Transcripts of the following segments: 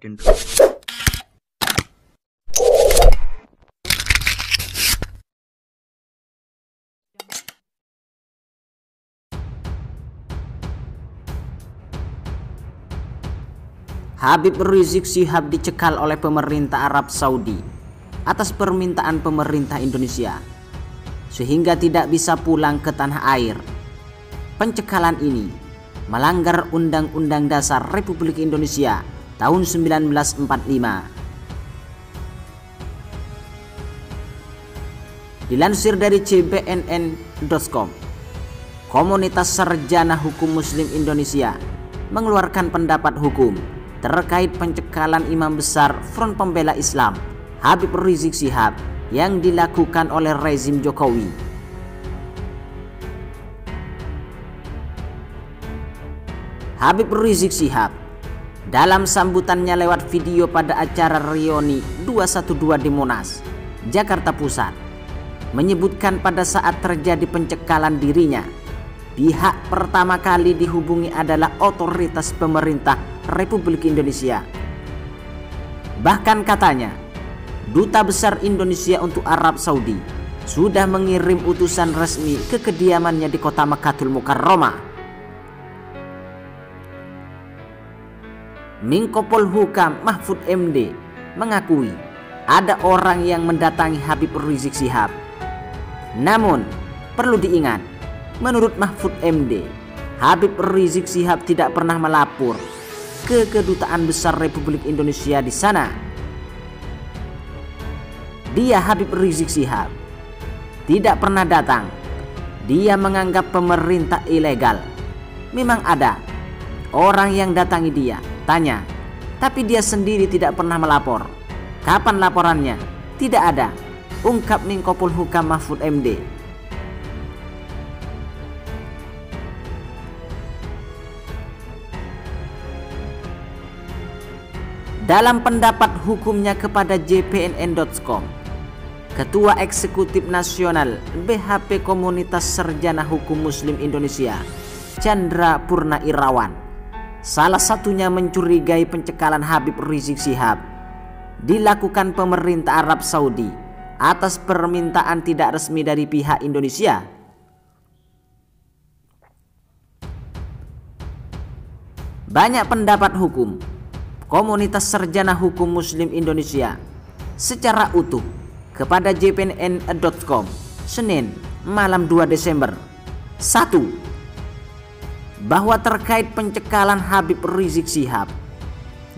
intro. Habib Rizik Syihab dicekal oleh pemerintah Arab Saudi atas permintaan pemerintah Indonesia sehingga tidak bisa pulang ke tanah air. Pencekalan ini melanggar Undang-Undang Dasar Republik Indonesia tahun 1945. Dilansir dari cbnn.com, Komunitas Sarjana Hukum Muslim Indonesia mengeluarkan pendapat hukum terkait pencekalan Imam Besar Front Pembela Islam Habib Rizik Syihab yang dilakukan oleh rezim Jokowi. Habib Rizik Syihab dalam sambutannya lewat video pada acara Reuni 212 di Monas, Jakarta Pusat, menyebutkan pada saat terjadi pencekalan dirinya, pihak pertama kali dihubungi adalah otoritas pemerintah Republik Indonesia. Bahkan katanya, Duta Besar Indonesia untuk Arab Saudi sudah mengirim utusan resmi ke kediamannya di kota Makkatul Mukarramah. Menko Polhukam Mahfud MD mengakui ada orang yang mendatangi Habib Rizik Syihab. Namun, perlu diingat, menurut Mahfud MD, Habib Rizik Syihab tidak pernah melapor ke Kedutaan Besar Republik Indonesia di sana. Dia, Habib Rizik Syihab, tidak pernah datang. Dia menganggap pemerintah ilegal. Memang ada orang yang datangi dia, tanya, tapi dia sendiri tidak pernah melapor. Kapan laporannya? Tidak ada, ungkap Menko Polhukam Mahfud MD. Dalam pendapat hukumnya kepada jpnn.com, Ketua Eksekutif Nasional BHP Komunitas Sarjana Hukum Muslim Indonesia, Chandra Purna Irawan, salah satunya mencurigai pencekalan Habib Rizik Syihab dilakukan pemerintah Arab Saudi atas permintaan tidak resmi dari pihak Indonesia. Banyak pendapat hukum Komunitas Sarjana Hukum Muslim Indonesia secara utuh kepada jpnn.com Senin malam 2 Desember. 1. Bahwa terkait pencekalan Habib Rizik Syihab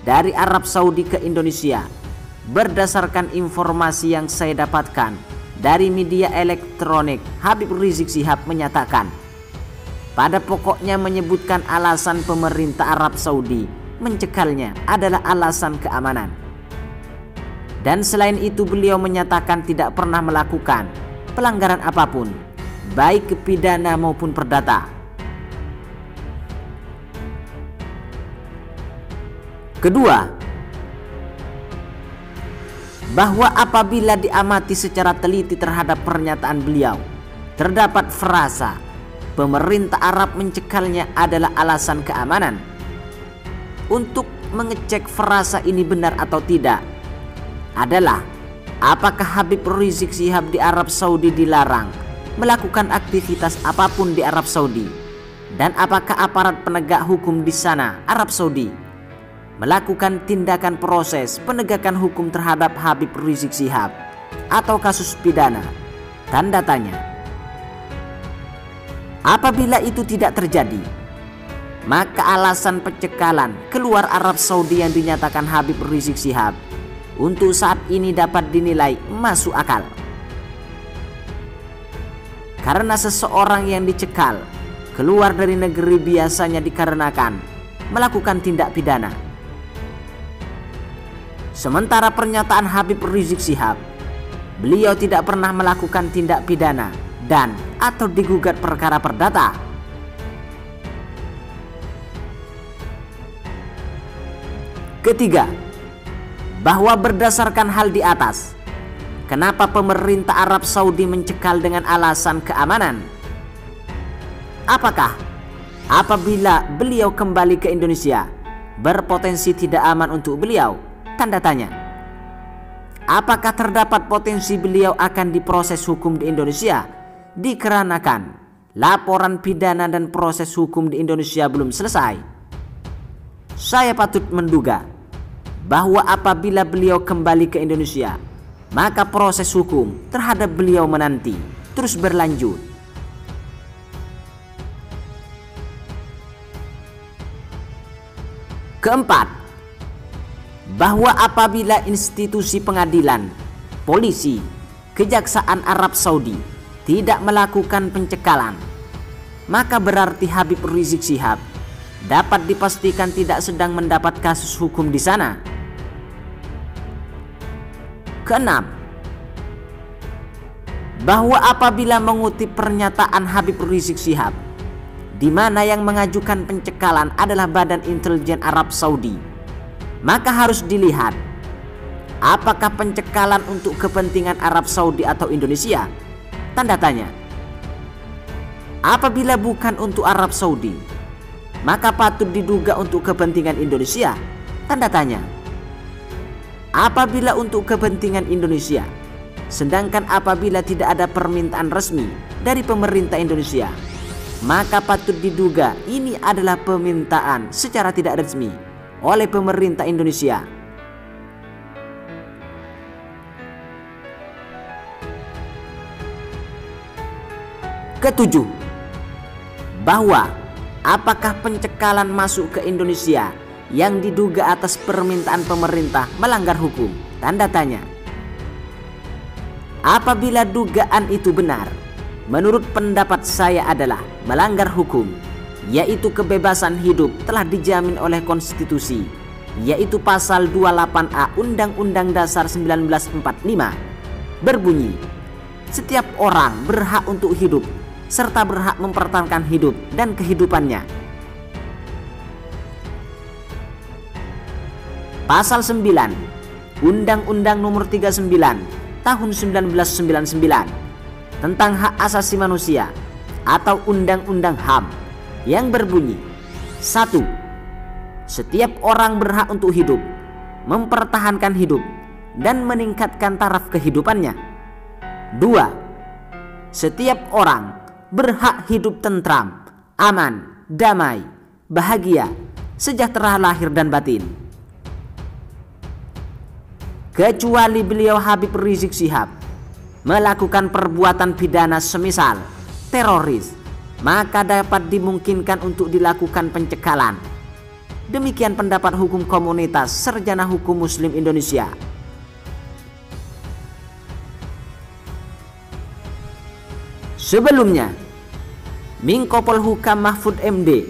dari Arab Saudi ke Indonesia, berdasarkan informasi yang saya dapatkan dari media elektronik, Habib Rizik Syihab menyatakan pada pokoknya menyebutkan alasan pemerintah Arab Saudi mencekalnya adalah alasan keamanan. Dan selain itu beliau menyatakan tidak pernah melakukan pelanggaran apapun, baik pidana maupun perdata. Kedua, bahwa apabila diamati secara teliti terhadap pernyataan beliau, terdapat frasa pemerintah Arab mencekalnya adalah alasan keamanan. Untuk mengecek frasa ini benar atau tidak adalah apakah Habib Rizik Syihab di Arab Saudi dilarang melakukan aktivitas apapun di Arab Saudi, dan apakah aparat penegak hukum di sana Arab Saudi melakukan tindakan proses penegakan hukum terhadap Habib Rizik Syihab atau kasus pidana. Tanda tanya. Apabila itu tidak terjadi, maka alasan pencekalan keluar Arab Saudi yang dinyatakan Habib Rizik Syihab untuk saat ini dapat dinilai masuk akal. Karena seseorang yang dicekal keluar dari negeri biasanya dikarenakan melakukan tindak pidana. Sementara pernyataan Habib Rizik Syihab, beliau tidak pernah melakukan tindak pidana dan atau digugat perkara perdata. Ketiga, bahwa berdasarkan hal di atas, kenapa pemerintah Arab Saudi mencekal dengan alasan keamanan? Apakah apabila beliau kembali ke Indonesia, berpotensi tidak aman untuk beliau? Tanda tanya. Apakah terdapat potensi beliau akan diproses hukum di Indonesia dikarenakan laporan pidana dan proses hukum di Indonesia belum selesai? Saya patut menduga bahwa apabila beliau kembali ke Indonesia, maka proses hukum terhadap beliau menanti terus berlanjut. Keempat, bahwa apabila institusi pengadilan, polisi, kejaksaan Arab Saudi tidak melakukan pencekalan, maka berarti Habib Rizik Syihab dapat dipastikan tidak sedang mendapat kasus hukum di sana. Keenam, bahwa apabila mengutip pernyataan Habib Rizik Syihab, di mana yang mengajukan pencekalan adalah Badan Intelijen Arab Saudi, maka harus dilihat apakah pencekalan untuk kepentingan Arab Saudi atau Indonesia? Tanda tanya. Apabila bukan untuk Arab Saudi, maka patut diduga untuk kepentingan Indonesia? Tanda tanya. Apabila untuk kepentingan Indonesia, sedangkan apabila tidak ada permintaan resmi dari pemerintah Indonesia, maka patut diduga ini adalah permintaan secara tidak resmi oleh pemerintah Indonesia. Ketujuh, bahwa apakah pencekalan masuk ke Indonesia yang diduga atas permintaan pemerintah melanggar hukum? Tanda tanya. Apabila dugaan itu benar, menurut pendapat saya adalah melanggar hukum, yaitu kebebasan hidup telah dijamin oleh konstitusi, yaitu pasal 28A Undang-Undang Dasar 1945 berbunyi, setiap orang berhak untuk hidup serta berhak mempertahankan hidup dan kehidupannya. Pasal 9 Undang-Undang Nomor 39 Tahun 1999 tentang hak asasi manusia atau Undang-Undang HAM yang berbunyi, 1. Setiap orang berhak untuk hidup, mempertahankan hidup, dan meningkatkan taraf kehidupannya. 2. Setiap orang berhak hidup tentram, aman, damai, bahagia, sejahtera lahir dan batin. Kecuali beliau Habib Rizik Syihab melakukan perbuatan pidana semisal teroris, maka dapat dimungkinkan untuk dilakukan pencekalan. Demikian pendapat hukum komunitas Sarjana Hukum Muslim Indonesia. Sebelumnya, Menko Polhukam Mahfud MD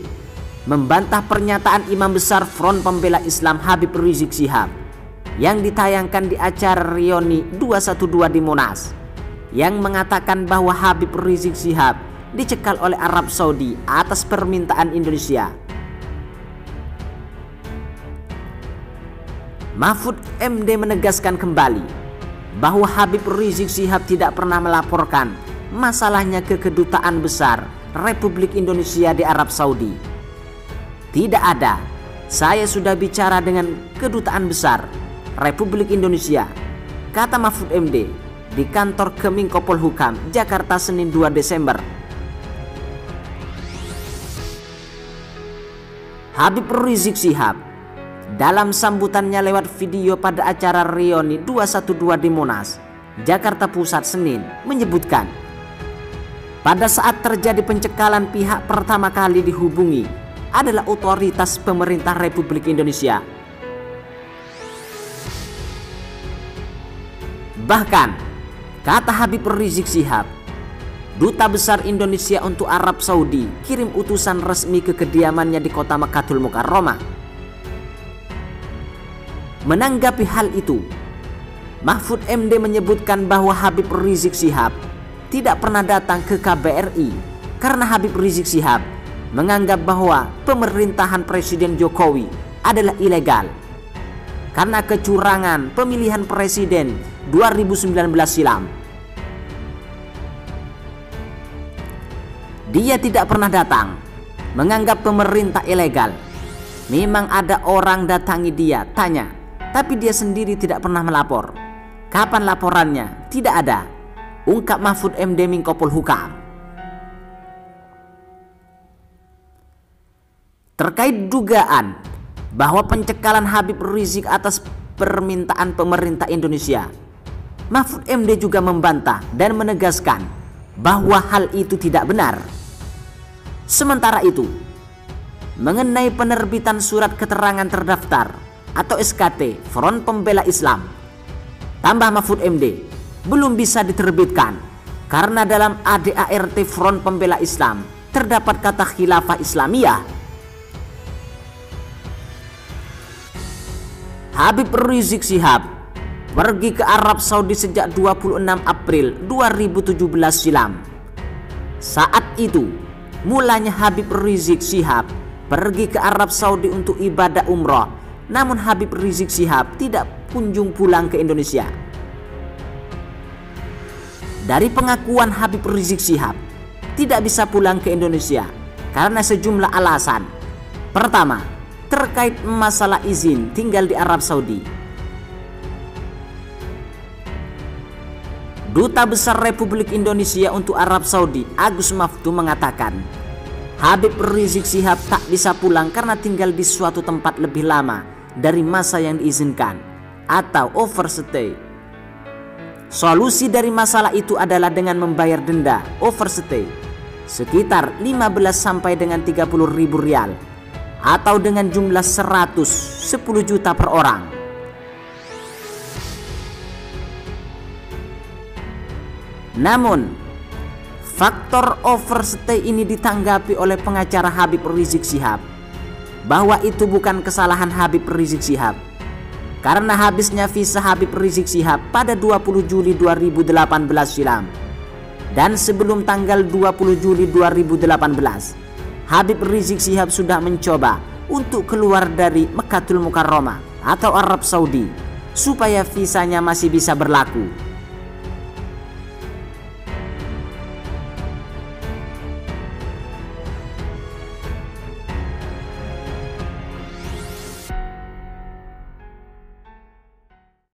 membantah pernyataan Imam Besar Front Pembela Islam Habib Rizik Syihab yang ditayangkan di acara Reuni 212 di Monas, yang mengatakan bahwa Habib Rizik Syihab dicekal oleh Arab Saudi atas permintaan Indonesia. Mahfud MD menegaskan kembali bahwa Habib Rizik Syihab tidak pernah melaporkan masalahnya ke Kedutaan Besar Republik Indonesia di Arab Saudi. Tidak ada. Saya sudah bicara dengan Kedutaan Besar Republik Indonesia, kata Mahfud MD di kantor Kemenko Polhukam, Jakarta, Senin 2 Desember. Habib Rizik Syihab dalam sambutannya lewat video pada acara Reuni 212 di Monas, Jakarta Pusat, Senin, menyebutkan, pada saat terjadi pencekalan, pihak pertama kali dihubungi adalah otoritas pemerintah Republik Indonesia. Bahkan, kata Habib Rizik Syihab, Duta Besar Indonesia untuk Arab Saudi kirim utusan resmi ke kediamannya di kota Makkatul Mukarramah. Menanggapi hal itu, Mahfud MD menyebutkan bahwa Habib Rizik Syihab tidak pernah datang ke KBRI karena Habib Rizik Syihab menganggap bahwa pemerintahan Presiden Jokowi adalah ilegal karena kecurangan pemilihan presiden 2019 silam. Dia tidak pernah datang menganggap pemerintah ilegal Memang ada orang datangi dia, tanya, tapi dia sendiri tidak pernah melapor. Kapan laporannya? Tidak ada, ungkap Mahfud MD Menko Polhukam. Terkait dugaan bahwa pencekalan Habib Rizik atas permintaan pemerintah Indonesia, Mahfud MD juga membantah dan menegaskan bahwa hal itu tidak benar. Sementara itu, mengenai penerbitan surat keterangan terdaftar atau SKT Front Pembela Islam, tambah Mahfud MD, belum bisa diterbitkan karena dalam ADART Front Pembela Islam terdapat kata Khilafah Islamiyah. Habib Rizik Syihab pergi ke Arab Saudi sejak 26 April 2017 silam. Saat itu mulanya Habib Rizik Syihab pergi ke Arab Saudi untuk ibadah umrah, namun Habib Rizik Syihab tidak kunjung pulang ke Indonesia. Dari pengakuan Habib Rizik Syihab tidak bisa pulang ke Indonesia karena sejumlah alasan. Pertama, terkait masalah izin tinggal di Arab Saudi. Duta Besar Republik Indonesia untuk Arab Saudi, Agus Maftu, mengatakan Habib Rizik Syihab tak bisa pulang karena tinggal di suatu tempat lebih lama dari masa yang diizinkan atau overstay. Solusi dari masalah itu adalah dengan membayar denda overstay sekitar 15 sampai dengan 30 ribu rial atau dengan jumlah 110 juta per orang. Namun faktor overstay ini ditanggapi oleh pengacara Habib Rizik Syihab bahwa itu bukan kesalahan Habib Rizik Syihab karena habisnya visa Habib Rizik Syihab pada 20 Juli 2018 silam. Dan sebelum tanggal 20 Juli 2018, Habib Rizik Syihab sudah mencoba untuk keluar dari Mekkatul Mukarramah atau Arab Saudi supaya visanya masih bisa berlaku.